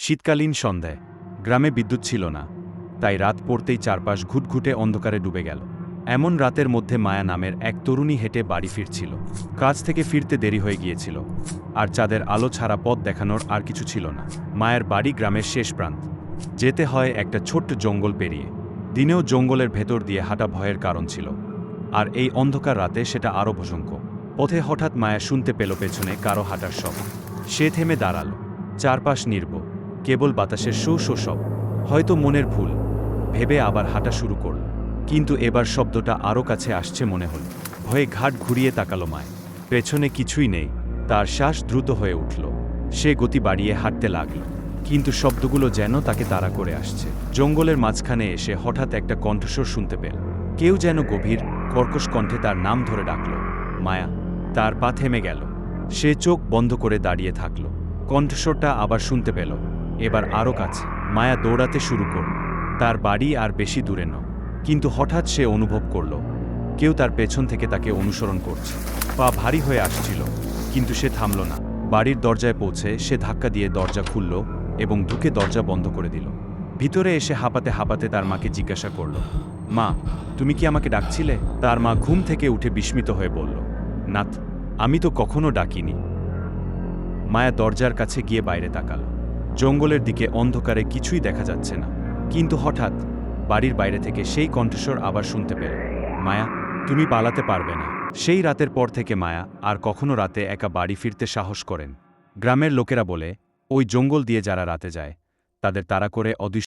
শীতকালীন সন্ধ্যায় গ্রামে বিদ্যুৎ ছিল না, তাই রাত পড়তেই চারপাশ ঘুটঘুটে অন্ধকারে ডুবে গেল। এমন রাতের মধ্যে মায়া নামের এক তরুণী হেঁটে বাড়ি ফিরছিল। কাজ থেকে ফিরতে দেরি হয়ে গিয়েছিল, আর চাঁদের আলো ছাড়া পথ দেখানোর আর কিছু ছিল না। মায়ের বাড়ি গ্রামের শেষ প্রান্ত, যেতে হয় একটা ছোট্ট জঙ্গল পেরিয়ে। দিনেও জঙ্গলের ভেতর দিয়ে হাঁটা ভয়ের কারণ ছিল, আর এই অন্ধকার রাতে সেটা আরও ভয়ঙ্কর। পথে হঠাৎ মায়া শুনতে পেল পেছনে কারো হাঁটার শব্দ। সে থেমে দাঁড়াল। চারপাশ নির্বোধ, কেবল বাতাসের শো শো শব্দ। হয়তো মনের ভুল ভেবে আবার হাঁটা শুরু করল, কিন্তু এবার শব্দটা আরও কাছে আসছে মনে হল। ভয়ে ঘাট ঘুরিয়ে তাকালো মায়। পেছনে কিছুই নেই। তার শ্বাস দ্রুত হয়ে উঠল। সে গতি বাড়িয়ে হাঁটতে লাগল, কিন্তু শব্দগুলো যেন তাকে তাড়া করে আসছে। জঙ্গলের মাঝখানে এসে হঠাৎ একটা কণ্ঠস্বর শুনতে পেল। কেউ যেন গভীর কর্কশ কণ্ঠে তার নাম ধরে ডাকল, মায়া। তার পা থেমে গেল। সে চোখ বন্ধ করে দাঁড়িয়ে থাকল। কণ্ঠস্বরটা আবার শুনতে পেল, এবার আরও কাছে। মায়া দৌড়াতে শুরু করল। তার বাড়ি আর বেশি দূরে নয়, কিন্তু হঠাৎ সে অনুভব করল কেউ তার পেছন থেকে তাকে অনুসরণ করছে। পা ভারী হয়ে আসছিল, কিন্তু সে থামল না। বাড়ির দরজায় পৌঁছে সে ধাক্কা দিয়ে দরজা খুলল এবং ঢুকে দরজা বন্ধ করে দিল। ভিতরে এসে হাঁপাতে হাঁপাতে তার মাকে জিজ্ঞাসা করল, মা, তুমি কি আমাকে ডাকছিলে? তার মা ঘুম থেকে উঠে বিস্মিত হয়ে বলল, নাথ, আমি তো কখনো ডাকিনি। মায়া দরজার কাছে গিয়ে বাইরে তাকাল। জঙ্গলের দিকে অন্ধকারে কিছুই দেখা যাচ্ছে না, কিন্তু হঠাৎ বাড়ির বাইরে থেকে সেই কণ্ঠস্বর আবার শুনতে পেল, মায়া, তুমি পালাতে পারবে না। সেই রাতের পর থেকে মায়া আর কখনো রাতে একা বাড়ি ফিরতে সাহস করেন। গ্রামের লোকেরা বলে, ওই জঙ্গল দিয়ে যারা রাতে যায় তাদের তাড়া করে অদৃশ্য